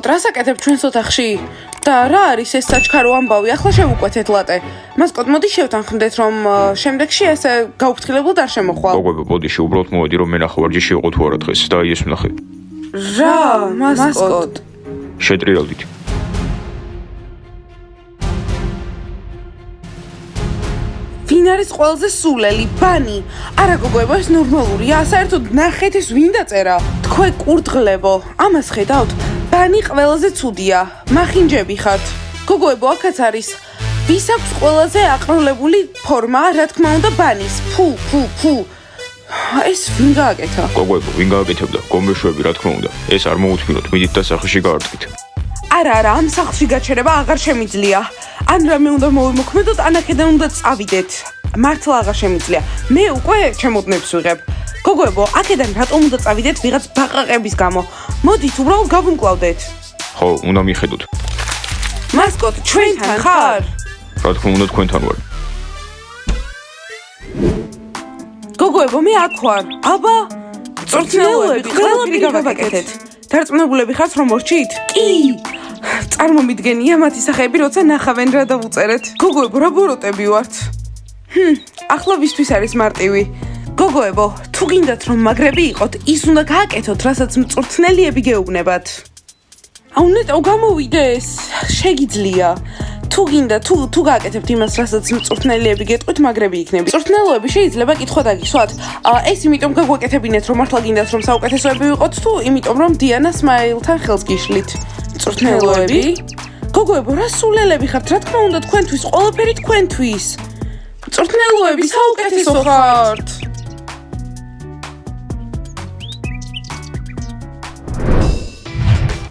რას აკეთებ ჩვენს ოთახში? და რა არის ეს საჩქარო ამბავი? ახლა შევუკვეთეთ ლატე. მასკოტ, მოდი შევთანხმდეთ, რომ შემდეგში ესე გაუფრთხილებლად არ შემოხვალ. მოგება, ბოდიში, უბრალოდ მოვედი, რომ მე ნახევარჯი შევყო თუ არა დღეს და ის ვნახე. რა, მასკოტ? შეტრიალდით. ვინ არის ყველაზე სულელი? ბანი. არა გოგოებო, ეს ნორმალურია. საერთოდ ნახეთ ეს ვინ დაწერა? თქვენ კურდღლებო. ამას ხედავთ? ბანი ყველაზე ცუდია. მახინჯები ხართ. გოგოებო, აქაც არის. ვის აქვს ყველაზე აყროლებული ფორმა? რა თქმა უნდა, ბანის. ფუ. ეს ვინ გააკეთა? გოგოებო, ვინ გააკეთებდა? გომბეშვები, რა თქმა უნდა. ეს არ მოუთმინოთ, მიდით და სახეში გაარწყვით. არა, ამ სახლში გაჩერება აღარ შემიძლია. ან რამე უნდა მოვიმოქმედოთ, ან აქედან უნდა წავიდეთ. მართლა აღარ შემიძლია. მე უკვე ჩემოდნებს ვიღებ. გოგოებო, აქედან რატომ უნდა წავიდეთ ვიღაც ბაყაყების გამო? მოდით, უბრალოდ გავუმკლავდეთ. ხო, უნდა მიხედოთ. მასკოტ, ჩვენთან ხარ? რა თქმა უნდა, თქვენთან ვარ. გოგოებო, მე აქ ვარ. აბა, წორცნელოები, ყველაფერი გავაკეთეთ. დარწმუნებულები ხართ, რომ მორჩით? კი. წარმომიდგენია მათი სახეები, როცა ნახავენ რა დავუწერეთ. გოგოებო, რა ბოროტები ვართ? ახლა ვისთვის არის მარტივი? გოგოებო, თუ გინდათ რომ მაგრები იყოთ, ის უნდა გააკეთოთ, რასაც მწვრთნელიები გეუბნებათ. აუ ნეტო გამოვიდეს, შეგიძლია. თუ გინდა, თუ გააკეთებთ იმას, რასაც მწვრთნელიები გეტყვით, მაგრები იქნება. მწვრთნელოები შეიძლება კითხვა დაგისვათ. ეს იმიტომ გაგვეკეთებინეთ, რომ მართლა გინდათ რომ საუკეთესოები ვიყოთ, თუ იმიტომ რომ დიანა სმაილთან ხელს გიშლით. მწვრთნელოები? გოგოებო, რა სულელები ხართ? რა თქმა უნდა, თქვენთვის, ყველაფერი თქვენთვის. მწვრთნელოები, საუკეთესო ხართ.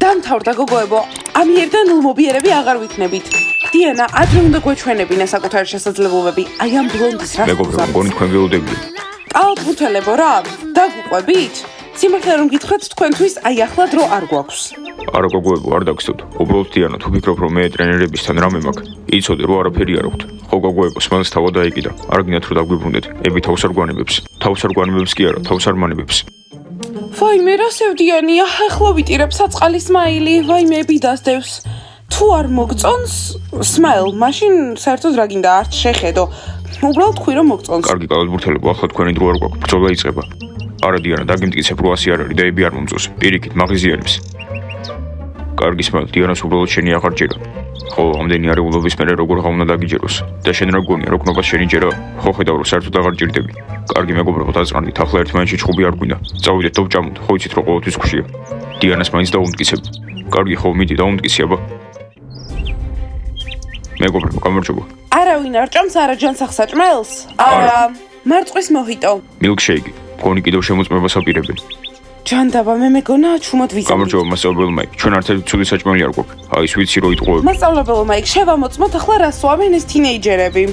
დამთავრდა გოგოებო, ამიერიდან ნულმობიერები აღარ ვიქნებით. დიანა, ადრე უნდა გვეჩვენებინა საკუთარი შესაძლებლობები. აი ამ ბლონდის რა მეგობრებო, მგონი თქვენ გეუდებიო. კალბუთელებო რა, დაგუყვებით? სიმართლე რომ გითხრათ, თქვენთვის აი ახლა დრო არ გვაქვს. არა გოგოებო, არ დაგსტოთ. უბრალოდ დიანა, თუ ფიქრობ რომ მე ტრენერებისთან რამე მაქვს, იცოდე რომ არაფერი არ აქვთ. ხო გოგოებო, სმალს თავად დაეკიდა. არ გინდათ რომ დაგვიბრუნდეთ. ები თავს არ გვანებებს. თავს არ გვანებებს კი არა, თავს არ მანებებს. ვაიმე, რა სევდიანია, ახლა ვიტირებ საწყალი სმაილი, ვაიმე, ბიდასდევს. თუ არ მოგწონს, სმაილ, მაშინ საერთოდ რა გინდა, არც შეხედო. უბრალოდ ხვი რომ მოგწონს. კარგი კალბურთელებო, ახლა თქვენი დრო არ გვაქვს. ბრძოლა იწყება. არა დიანა, დაგიმტკიცებ რომ ასი არ არის და ები არ მომწონს. პირიქით, მაღიზიანებს. კარგი სმაილ, დიანას უბრალოდ შენი აღარ ჭირა. ხო, ამდენი არეულობის მერე როგორ უნდა დაგიჯეროს და შენ რა გონია, რომ კნობას შენი ჭერა? ხო, ხედავ რომ საერთოდ აღარ ჭირდები. კარგი მეგობრებო, დაწყნით, ახლა ერთმანეთში ჩხუბი არ გვინდა. წავიდეთ და ვჭამოთ, ხო იცით რომ ყოველთვის ხშია. დიანას მაინც დაუმტკიცებ. კარგი, ხო, მიდი დაუმტკიცე აბა. მეგობრებო, გამარჯობა. არავინ არ ჭამს არა ჯანსაღ საჭმელს? არა. მარწყვის მოჰიტო. მილკშეიკი. გონი კიდევ შემოწმებას აპირებენ. ჯანდაბა, მე მეგონა ჩუმად ვიზამთ. გამარჯობა, მასწავლებელ მაიკ. ჩვენ არც ცუდი საჭმელი არ გვაქვს. აი, ვიცი რომ იტყუებ. მასწავლებელ მაიკ, შევამოწმოთ ახლა რა სვამენ ეს თინეიჯერები.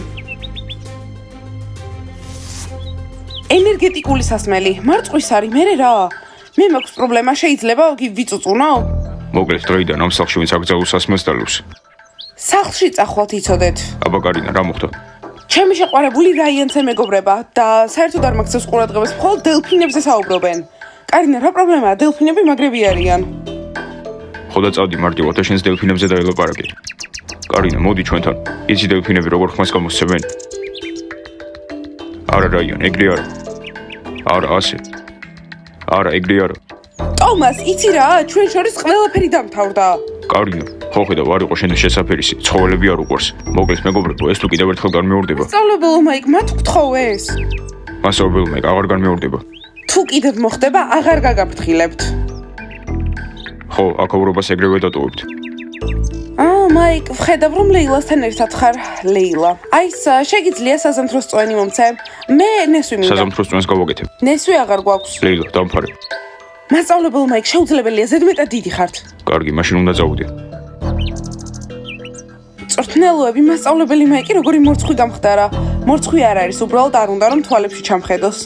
ენერგეტიკული სასმელი, მარწყვის არის, მე რა? მე მაქვს პრობლემა, შეიძლება ვიწუწუნო? მოგლეთ დროიდან ამ სახლში ვინც აკრძალულ სასმელს დალევს. სახლში წახვალთ იცოდეთ. აბა კარინა, რა მოხდა? ჩემი შეყვარებული რაიანცე მეგობრება და საერთოდ არ მაქცევს ყურადღებას, მხოლოდ დელფინებზე საუბრობენ. კარინა, რა პრობლემაა? დელფინები მაგრები არიან. ხო და წავდი მარტივად და შენს დელფინებზე დაელაპარაკე. კარინა, მოდი ჩვენთან. იცი დელფინები როგორ ხმას გამოსცემენ? არა რაიან, ეგრე არა. არა ასე. არა, ეგრე არა. ტომას, იცი რა? ჩვენ შორის ყველაფერი დამთავრდა. კარინა, ხო ხედავ, არ იყო შენთვის შესაფერისი. ცხოველები არ უყვარს. მოგლეთ მეგობრებო, ეს თუ კიდევ ერთხელ განმეორდება. სწავლებელო მაიკ, მათ გთხოვეს. მასწავლებელ მაიკ, აღარ განმეორდება. თუ კიდევ მოხდება, აღარ გაგაფრთხილებთ. ხო, აკავრობას ეგრევე დატოვებთ. მაიკ, ვხედავ რომ ლეილასთან ერთად ხარ. ლეილა. აი, შეგიძლია საზამთროს წვენი მომცე? მე ნესვი მინდა. საზამთროს წვენს გავაკეთებ. ნესვი აღარ გვაქვს. ლეილა, დამფარე. მასწავლებელ მაიკ, შეუძლებელია ზედმეტად დიდი ხართ. კარგი, მაშინ უნდა წავიდე. მწვრთნელოები, მასწავლებელი მაიკი როგორი მორცხვი გამხდარა. მორცხვი არ არის, უბრალოდ არ უნდა რომ თვალებში ჩამხედოს.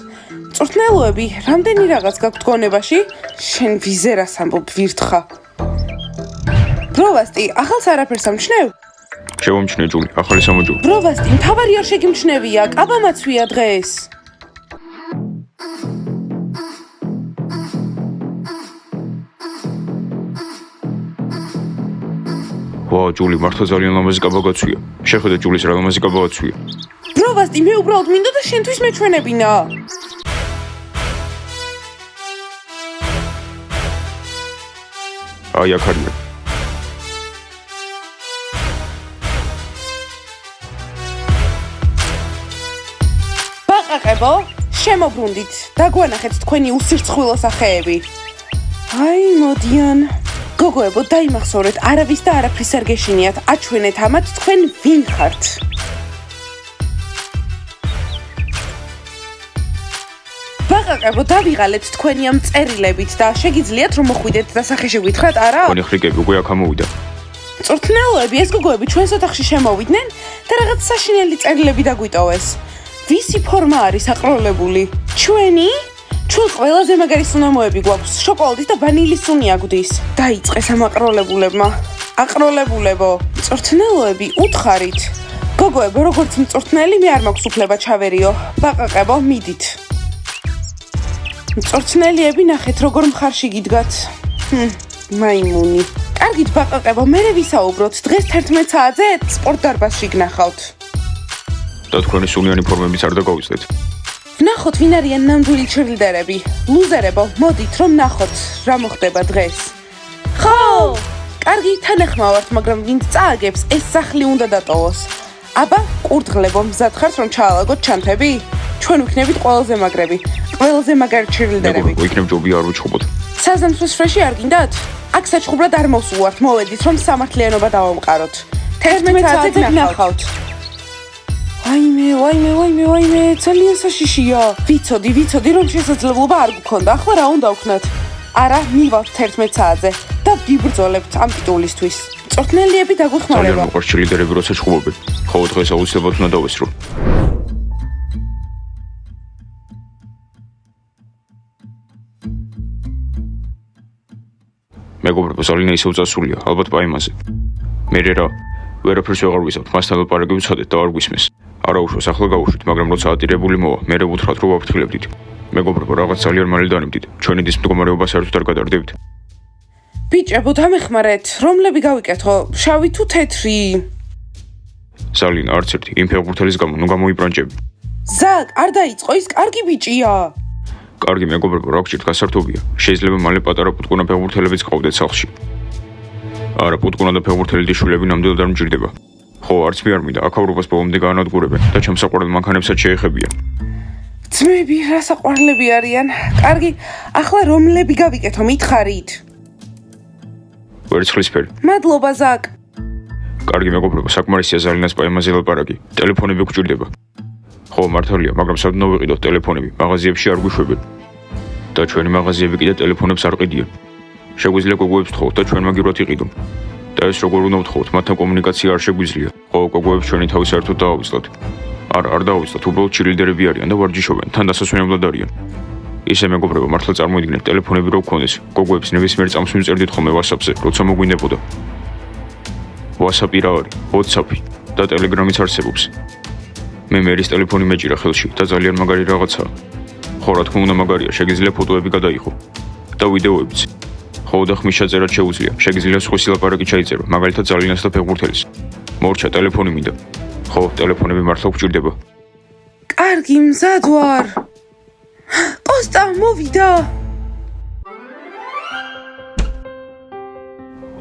მწვრთნელოები, რამდენი რაღაც გაქვთ გონებაში? შენ ვიზერას ამბობ ვირთხა. ბროვასტი, ახალს არაფერს ამჩნევ? შევამჩნე ჯული, ახალი სამოჯული. ბროვასტი, მთავარი არ შეგიმჩნევია, კაბამაცვია დღეს. ვა, ჯული, მართლა ძალიან ლამაზი კაბა გაცვია. შეხედე ჯულის რა ლამაზი კაბა გაცვია. ბროვასტი, მე უბრალოდ მინდოდა შენთვის მეჩვენებინა. აი აქ არის. ბაყაყებო, შემოbrundit. დაგვანახეთ თქვენი უსირცხვილო სახეები. აი, მოდიან. გოგოებო, დაიმახსოვრეთ, არავის და არაფრის არ გეშინიათ. აჩვენეთ ამათ თქვენ ვინ ხართ. ბაყაყებო, დავიღალეთ თქვენი ამ წერილებით და შეგიძლიათ რომ მოხვიდეთ და სახე შეგვითხრათ, არა? თქვენი ხრიკები უკვე აქ ამოვიდა. მწვრთნელოები, ეს გოგოები ჩვენს ოთახში შემოვიდნენ და რაღაც საშინელი წერილები დაგვიტოვეს. ვისი ფორმა არის აყროლებული? ჩვენი? ჩვენ ყველაზე მაგარი სუნამოები გვაქვს. შოკოლადის და ვანილის სუნი აგვდის. დაიწყეს ამ აყროლებულებმა. აყროლებულებო, მწვრთნელოები, უთხარით. გოგოებო, როგორც მწვრთნელი, მე არ მაქვს უფლება ჩავერიო. ბაყაყებო, მიდით. მწვრთნელიები, ნახეთ, როგორ მხარში გიდგათ. მაიმუნი. კარგით, ბაყაყებო, მერე ვისაუბროთ. დღეს 11 საათზე სპორტ დარბაზში გნახავთ. და თქვენი სუნიანი ფორმებიც არ დაგავიწყდეთ. ვნახოთ, ვინ არიან ნამდვილი ჩერლიდერები. ლუზერებო, მოდით, რომ ნახოთ, რა მოხდება დღეს. ხო! კარგი, თანახმავართ, მაგრამ ვინც წააგებს, ეს სახლი უნდა დატოვოს. აბა, კურდღლებო, მზად ხართ, რომ ჩაალაგოთ ჩანთები? ჩვენ ვიქნებით ყველაზე მაგრები, ყველაზე მაგარი ჩერლიდერები. მეგობრებო, იქნებ ჯობია არ ვიჩხუბოთ. საზამთროს ფრეში არ გინდათ? აქ საჩხუბრად არ მოსულვართ, მოვედით, რომ სამართლიანობა დავამყაროთ. 11 საათზე გნახავთ. ვაიმე, ძალიან საშიშია. ვიცოდი, რომ შესაძლებლობა არ გქონდა. ახლა რა უნდა ვქნათ? არა, მივავთ 11 საათზე და ვიბრძოლებთ ამ ტიტულისთვის. მწვრთნელიები ძალიან დაგვეხმარება. მოყვარს ჩერლიდერები, როცა ჩხუბობენ. ხო, დღეს აუცილებლად უნდა დავესრულო. მეგობრებო, ზალინა ისევ წასულია, ალბათ პაიმაზე. მერე რა? ვერაფერს ვეღარ ვიზავთ, მასთან ლაპარაკი ვუცადეთ და არ გვისმეს. არა უშავს, ახლა გავუშვით, მაგრამ როცა ატირებული მოვა, მერე ვუთხრათ, რომ ვაფრთხილებდით. მეგობრებო, რაღაც ძალიან მალე დანებდით. ჩვენი დის მდგომარეობა საერთოდ არ გადარდებით. ბიჭებო, დამეხმარეთ, რომლები გავიკეთო? შავი თუ თეთრი? ზალინა, არც ერთი, იმ ფეხბურთელის გამო, ნუ გამოიბრანჭები. ზაკ, არ დაიწყო, ის კარგი ბიჭია. კარგი მეგობრებო, რა გჭირთ, გასართობია. შეიძლება მალე პატარა პუტკუნა ფეხბურთელებიც ყავდეთ სახლში. არა, პუტკუნა და ფეხბურთელი შვილები ნამდვილად არ მჭირდება. ხო, არც მე არ მინდა, აქავრობას ბოლომდე გაანადგურებენ და ჩემს საყვარელ მანქანებსაც შეეხებიან. ძმები, რა საყვარლები არიან. კარგი, ახლა რომლები გავიკეთო, მითხარით. ვერცხლისფერი. მადლობა, ზაკ. კარგი მეგობრებო, საკმარისია ზალინას პაემაზე ლაპარაკი. ტელეფონები გვჭირდება. ხო, მართალია, მაგრამ სად უნდა ვიყიდოთ ტელეფონები? მაღაზიებში არ გვიშვებენ. და ჩვენი მაღაზიები კიდე ტელეფონებს არ ყიდიან. შეგვიძლია გოგოებს ვთხოვოთ და ჩვენ მაგივრად იყიდონ. და ეს როგორ უნდა ვთხოვოთ? მათთან კომუნიკაცია არ შეგვიძლია. ხო, გოგოებს ჩვენი თავი საერთოდ დაავიწყოთ. არ დაავიწყოთ, უბრალოდ ჩერლიდერები არიან და ვარჯიშობენ, თან დასასვენებლად არიან. ისე მეგობრებო, მართლა წარმოიდგინეთ, ტელეფონები რო გქონდეს, გოგოებს ნებისმიერ წამს ვიმწერდით ხოლმე WhatsApp-ზე, როცა მოგვინდებოდა. WhatsApp-ი რა არის? WhatsApp-ი და Telegram-იც არსებობს. მე მერის ტელეფონი მეჭირა ხელში და ძალიან მაგარი რაღაცაა. ხო, რა თქმა უნდა მაგარია, შეგიძლია ფოტოები გადაიღო და ვიდეოებიც. ხო, და ხმის ჩაწერაც შეუძლია. შეგიძლია სხვისი ლაპარაკი ჩაიწერო, მაგალითად ზალინას და ფეხბურთელის. მორჩა, ტელეფონი მინდა. ხო, ტელეფონები მართლა გვჭირდება. კარგი, მზად ვარ. კოსტა, მოვიდა.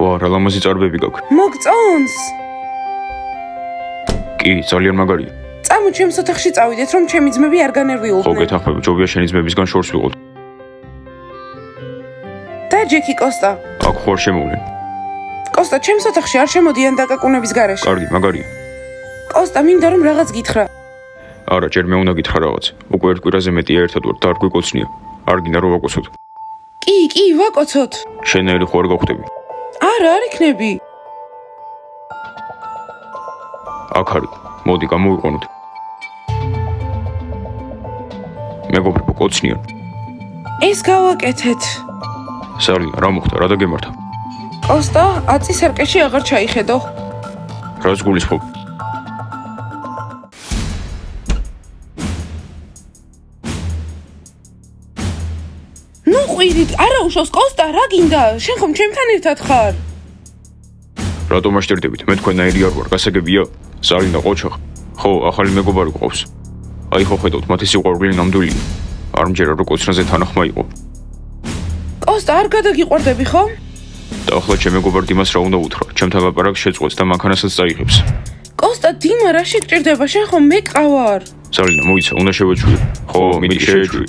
ვა, რა ლამაზი წარბები გაქვს. მოგწონს. კი, ძალიან მაგარია. წამო ჩემს ოთახში წავიდეთ, რომ ჩემი ძმები არ ხო, განერვიულდნენ. გეთანხმები, ჯობია შენი ძმებისგან შორს ვიყოთ. და ჯეკი, კოსტა. აქ ხوار შემოვლენ. კოსტა, ჩემს ოთახში არ შემოდიან დაკაკუნების გარეშე. კარგი, მაგარია. კოსტა, მინდა რომ რაღაც გითხრა. არა, ჯერ მე უნდა გითხრა რაღაც. უკვე ერთ კვირაზე მეტია ერთად ვარ და არ გვიკოცნია. არ გინდა რომ ვაკოცოთ. კი, ვაკოცოთ. შენერი ხო არ გავხდები. არა, არ იქნები. აქ არის. მოდი, გამოვიყენოთ. მეგობრებო, კოცნიან. ეს გავაკეთეთ. ზალინა, რა მოხდა? რა დაგემართა? კოსტა, აწი სერკეში აღარ ჩაიხედო. რას გულისხმობ? ნუ ყვირით, არა უშავს, კოსტა, რა გინდა? შენ ხომ ჩემთან ერთად ხარ? რატომ აღჭირდებით? მე თქვენნაირი არ ვარ, გასაგებია? სალინა ყოჩახ. ხო, ახალი მეგობარი გყავს. აი ხო ხედავთ, მათი სიყვარული ნამდვილია. არ მჯერა რომ კოცრაზე თანახმა იყო. კოსტა, არ გადაგიყვარდები ხო? და ახლა ჩემ მეგობარ დიმას რა უნდა უთხრა? ჩემთან ლაპარაკს შეწყვეტს და მანქანასაც წაიღებს. კოსტა, დიმა რა შეგჭირდება? შენ ხომ მე ყავარ? სალინა, მოიცა, უნდა შევეჩვიო. ხო, მიდი შეეჩვიო.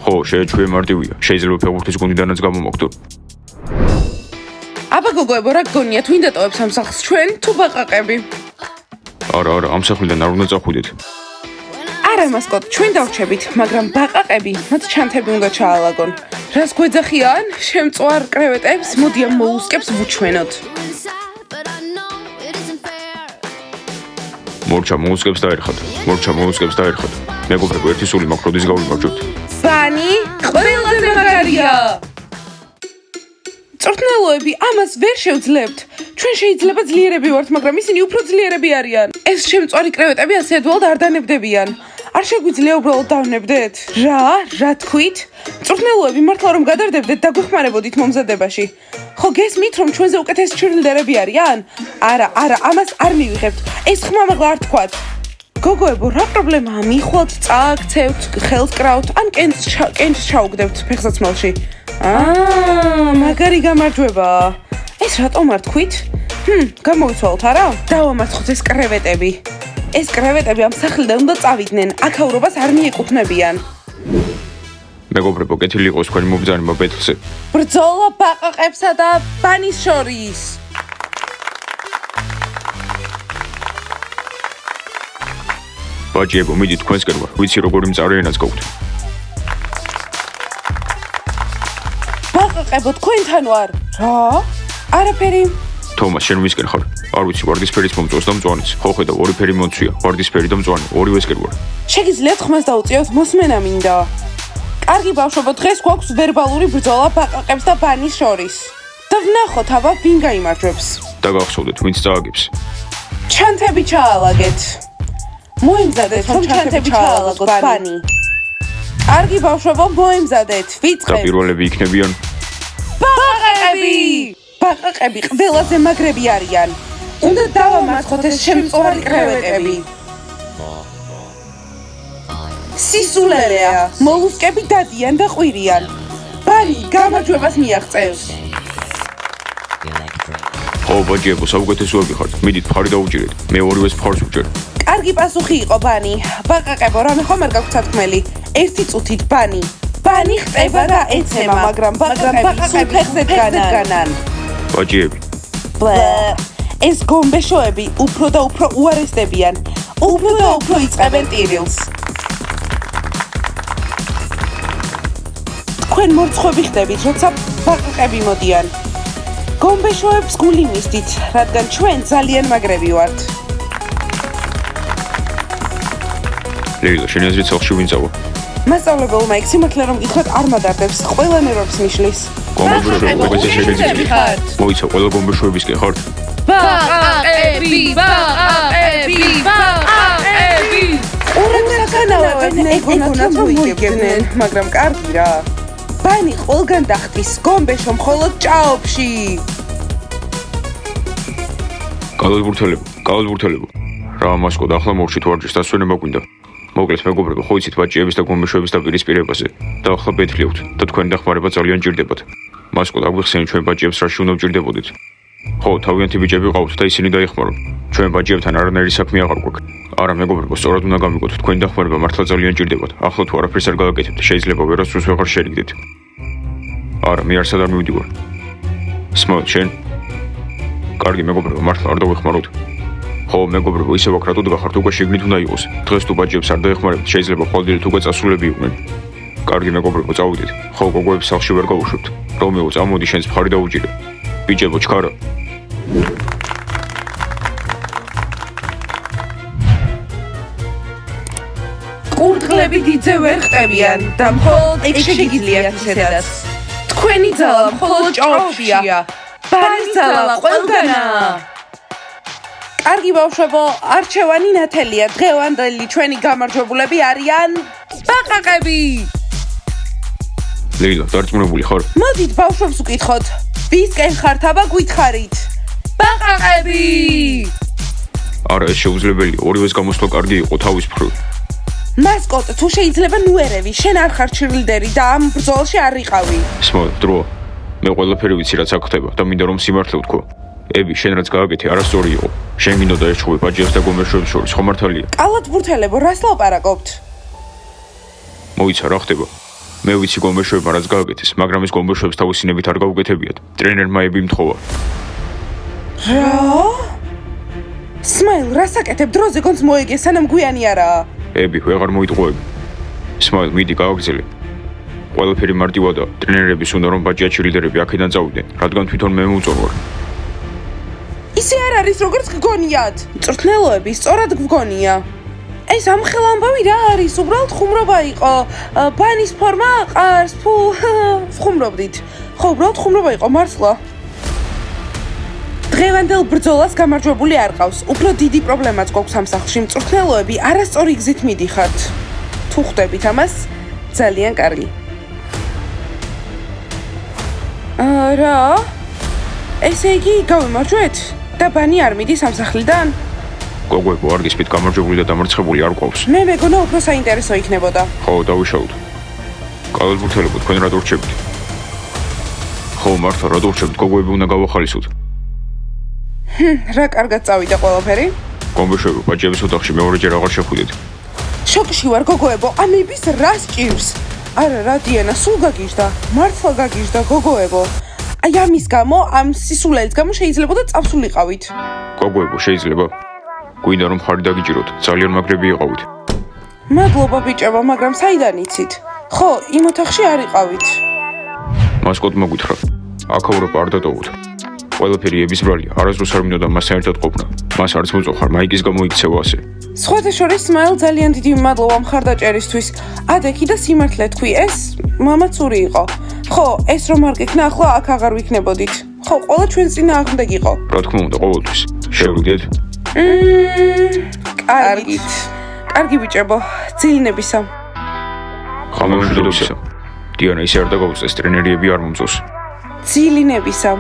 ხო, შეეჩვიე მარტივია. შეიძლება ფეხბურთის გუნდიდანაც გამომოგდო. აბა გოგოებო, რა გგონიათ, ვინ დატოვებს ამ სახლს, ჩვენ თუ ბაყაყები? არა, ამ სახლიდან არ უნდა წახვიდეთ. არა, მასკოტ, ჩვენ დავრჩებით, მაგრამ ბაყაყები, მათ ჩანთები უნდა ჩაალაგონ. რას გვეძახიან? შემწვარ კრევეტებს, მოდი ამ მოლუსკებს ვუჩვენოთ. მორჩა მოლუსკებს დაერხათ. მეგობრებო, ერთი სული მაქვს, როდის გავიმარჯვებთ. ბანი, ყველაზე მაგარია! წვრთნელოები, ამას ვერ შევძლებთ. ჩვენ შეიძლება ძლიერები ვართ, მაგრამ ისინი უფრო ძლიერები არიან. ეს შემწვარი კრევეტები ასე ადვილად არ დანებდებიან. არ შეგვიძლია უბრალოდ დავნებდეთ? რა თქვით? წვრთნელოები, მართლა რომ გადარდებდეთ, დაგვეხმარებოდით მომზადებაში. ხო, გესმით, რომ ჩვენზე უკეთესი ჩრდილდერები არიან? არა, ამას არ მივიღებთ. ეს ხმამაღლა არ თქვათ. გოგოებო, რა პრობლემაა? მიხვალთ, წააქცევთ, ხელს კრავთ, ან კენჭს ჩაუგდებთ ფეხსაცმელში. მაგარი გამარჯვება. ეს რატომ არ თქვით? გამოვიცვალოთ, არა? დავამარცხოთ ეს კრევეტები. ეს კრევეტები ამ სახლიდან უნდა წავიდნენ, აქაურობას არ მიეკუთვნებიან. მეგობრებო, კეთილი იყოს თქვენი მობრძანება ბეთლზე. ბრძოლა ბაყაყებსა და ბანის შორის. ბაჭიებო, მიდით თქვენსკენ ვარ, ვიცი როგორი მწარეენაც გაქვთ. ბაყაყებო, თქვენთან ვარ. რა? არაფერი. თომას, შენ ვისკენ ხარ? არ ვიცი, ვარდისფერიც მომწონს და მწვანეც. ხო ხედავ, ორი ფერი მომწვია, ვარდისფერი და მწვანე, ორივესკენ ვარ. შეგიძლიათ ხმას დაუწიოთ, მოსმენა მინდა. კარგი ბავშვებო, დღეს გვაქვს ვერბალური ბრძოლა ბაყაყებს და ბანის შორის. და ვნახოთ, აბა ვინ გაიმარჯვებს. და გახსოვდეთ, ვინც წააგებს. ჩანთები ჩაალაგეთ. მოიმზადეთ, რომ ჩანთები ჩაალაგოთ ბანი. კარგი ბავშვებო, მოიმზადეთ, და ვიწყებთ. პირველები იქნებიან ბაყაყები! ბაყაყები ყველაზე მაგრები არიან. უნდა დავამარცხოთ ეს შემწვარი კრევეტები. სისულელეა, მოლუსკები დადიან და ყვირიან. ბანი გამარჯვებას მიაღწევს. ხო, ბაჭიებო, საუკეთესოები ხართ. მიდით, ფარი დაუჭირეთ. მე ორივეს ფარს ვუჭერ. კარგი პასუხი იყო ბანი. ბაყაყებო, რამე ხომ არ გაქვთ სათქმელი? ერთი წუთით ბანი. ბანი ხტება და ეცემა, მაგრამ ბაყაყები სულ ფეხზე დგანან. ბაჭიები, ეს გომბეშოები უფრო და უფრო უარესდებიან. უფრო და უფრო იწყებენ ტირილს. თქვენ მორცხვები ხდებით, როცა ბაყაყები მოდიან. გომბეშოებს გული მისდით, რადგან ჩვენ ძალიან მაგრები ვართ. ლეილა, შენი აზრით სახლში ვინ წავა? მასწავლებელმა იქ სიმართლე რომ გითხრათ არ მადარდებს, ყველა ნერვებს მიშლის. გომბეშოები, როგორ შეგიძლიათ? მოიცა, ყველა გომბეშოებისკენ ხართ? ბაყაყები! ორაკანავებენ ეგონათ რომ მოიგებდნენ, მაგრამ კარგი რა. ბანი ყველგან დახტის, გომბეშო მხოლოდ ჭაობში. კალათბურთელებო. რა მასკო და ახლა მოვშით ვარჯიშს დასვენება გვინდა. მოკლედ მეგობრებო, ხო იცით ბაჭიების და გომბეშოების დაპირისპირებაზე და ახლა ბეთლიოთ და თქვენი დახმარება ძალიან ჭირდებათ. მასკო დაგვიხსენეთ ჩვენ ბაჭიებს რაში უნდა ვჭირდებოდეთ. ხო, თავიანთი ბიჭები ყავთ და ისინი დაიხმაროთ. ჩვენ ბაჭიებთან არანაირი საქმე აღარ გვაქვს. არა მეგობრებო, სწორად უნდა გამიგოთ, თქვენი დახმარება მართლა ძალიან ჭირდებათ. ახლა თუ არაფერს არ გავაკეთებთ, შეიძლება ვერასდროს ვეღარ შევიგდეთ. არა, მე არსად არ მივდივარ. სმოილ, შენ? კარგი მეგობრებო, მართლა არ დავეხმაროთ. ხო, მეგობრებო, ისე ვაკრატოდ გახართ, უკვე შიგნით უნდა იყოს. დღეს თუ ბაჭიებს არ დაეხმარებთ, შეიძლება ყოველდღიურად უკვე წასულები იყვნენ. კარგი მეგობრებო, წავიდეთ. ხო, გოგოებს სახლში ვერ გავუშვებთ. რომეო, წამოდი, შენს მხარი დაუჭირე. ბიჭებო, ჩქარა. კურდღლები დიდზე ვერ ხტებიან და მხოლოდ ეგ შეგიძლიათ ისედაც. თქვენი ძალა მხოლოდ ჭაობშია. ბანის ძალა ყველგანაა. კარგი ბავშვებო, არჩევანი ნათელია. დღევანდელი ჩვენი გამარჯვებულები არიან ბაყაყები. ლეილა, დარწმუნებული ხარ? მოდით ბავშვებს ვკითხოთ. ვისკენ ხართ აბა გითხარით? ბაყაყები! არა, ეს შეუძლებელია. ორივეს გამოსვლა კარგი იყო თავის მხრივ. მასკოტ, თუ შეიძლება ნუ ერევი, შენ არ ხარ ჩირლიდერი და ამ ბრძოლაში არ იყავი. Smile, დრო. მე ყველაფერი ვიცი რაც აქ ხდება და მინდა რომ სიმართლე ვთქო. ები, შენ რაც გააკეთე, არასწორი იყო. შენ გინდოდა ეშხუე ბაჯებს და გომერშოებს შორის, ხომ მართალია? კალათბურთელებო, რას ლაპარაკობთ? მოიცა რა ხდება? მე ვიცი გომერშოებმა რაც გააკეთეს, მაგრამ ეს გომერშოებს თავისინებით არ გაუკეთებიათ. ტრენერმა ები მთხოვა. რა? Smile, რას აკეთებ? დროზე გონს მოიგე, სანამ გვიანი არაა. ები, ვეღარ მოიტყუები. Smile, მიდი გააგრძელე. ყველაფერი მარტივადაა. ტრენერების უნდა რომ ბაჯიაჩი ლიდერები აქედან წავიდნენ, რადგან თვითონ მე მოუწონვარ. ისე არ არის, როგორც გგონიათ. მწვრთნელოები სწორად გვგონია. ეს ამხელა ამბავი რა არის? უბრალოდ ხუმრობა იყო. ბანის ფორმა ყარს, ფუ, ხუმრობდით. ხო, უბრალოდ ხუმრობა იყო, მართლა. დღევანდელ ბრძოლას გამარჯვებული არ ყავს. უფრო დიდი პრობლემაც გვაქვს ამ სახლში. მწვრთნელოები არასწორი გზით მიდიხართ. თუ ხვდებით ამას, ძალიან კარგი. რა? ესე იგი, გავიმარჯვეთ? და ბანი არ მიდის ამ სახლიდან? გოგოებო, არ გისმით გამარჯვებული და დამარცხებული არ ყავს. მე მეგონა უფრო საინტერესო იქნებოდა. ხო, დავიშაოთ. კალათბურთელებო, თქვენ რა დორჩებით? ხო, მართლა რა დორჩებით? გოგოები უნდა გავახალისოთ. რა კარგად წავიდა ყველაფერი? გომბეშოებო, ბაჯიების ოთახში მეორეჯერ აღარ შეხვიდეთ. შოკში ვარ გოგოებო, ამების რა სჭირს? არა რა დიანა, სულ გაგიჟდა. მართლა გაგიჟდა გოგოებო. აი ამის გამო, ამ სისულელის გამო შეიძლება და წავსულიყავით. გოგოებო, შეიძლება? გვინდა რომ ხარი დაგიჭიროთ, ძალიან მაგრები იყავით. მადლობა ბიჭებო, მაგრამ საიდან იცით? ხო, იმ ოთახში არ იყავით. მასკოტმა გითხრა, აქაურობა არ დატოვოთ. ყველაფერი ების ბრალია, არასდროს არ მინდოდა მასთან ერთად ყოფნა. მას არც მოწოხარ, მაიკის გამო იქცევა ასე. სხვათა შორის Smile ძალიან დიდი მადლობა მხარდაჭერისთვის. ადექი და სიმართლე თქვი, ეს მამაცური იყო. ხო, ეს რომ არ გექნა, ახლა აქ აღარ ვიქნებოდით. ხო, ყველა ჩვენს წინააღმდეგ იყო. რა თქმა უნდა, ყოველთვის. შევიდეთ. კარგით. კარგი ბიჭებო, ძილინებისა. ხამემშვიდობისა. დიანა ისე არ დაგაუწეს, ტრენერიები არ მომწოს. ძილინებისა.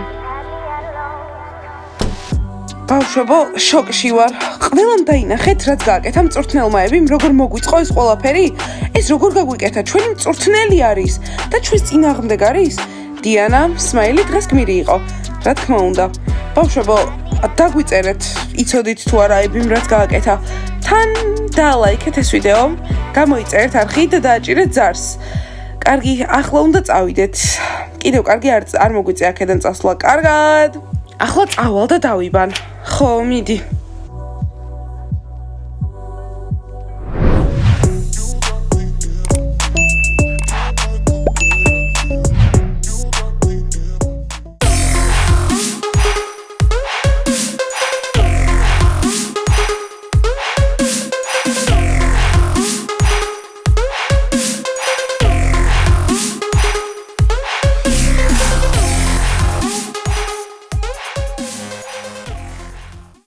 ბავშვებო, შოკში ვარ. ყველამ დაინახეთ, რაც გააკეთა მწვრთნელმა ებიმ, როგორ მოგვიწყო ეს ყველაფერი? ეს როგორ გაგვიკეთა? ჩვენი მწვრთნელი არის და ჩვენს წინააღმდეგ არის? დიანა, Smile დღეს გმირი იყო. რა თქმა უნდა. ბავშვებო, დაგვიწერეთ, იცოდით თუ არა ებიმ რაც გააკეთა. თან დალაიქეთ ეს ვიდეო, გამოიწერეთ არხი და დააჭირეთ ძარს. კარგი, ახლა უნდა წავიდეთ. კიდევ კარგი არ მოგვიწია აქედან წასვლა. კარგად. ახლა წავალ და დავიბან. ხო, მიდი.